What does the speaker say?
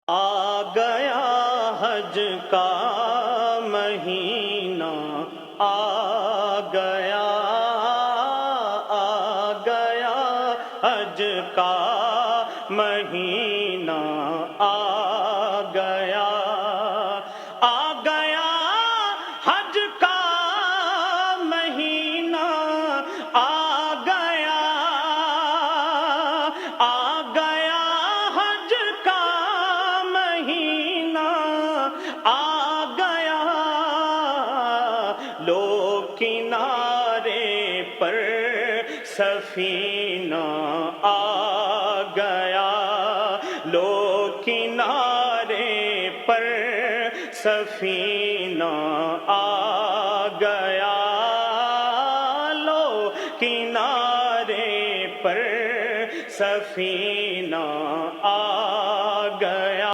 آ گیا حج کا مہینہ، آ گیا حج کا مہینہ، آ گیا حج کا مہینہ، آ گیا حج کا مہینہ، آ گیا لو کنارے پر سفینہ، آ گیا لو کنارے پر سفینہ، آ گیا لو کنارے پر سفینہ۔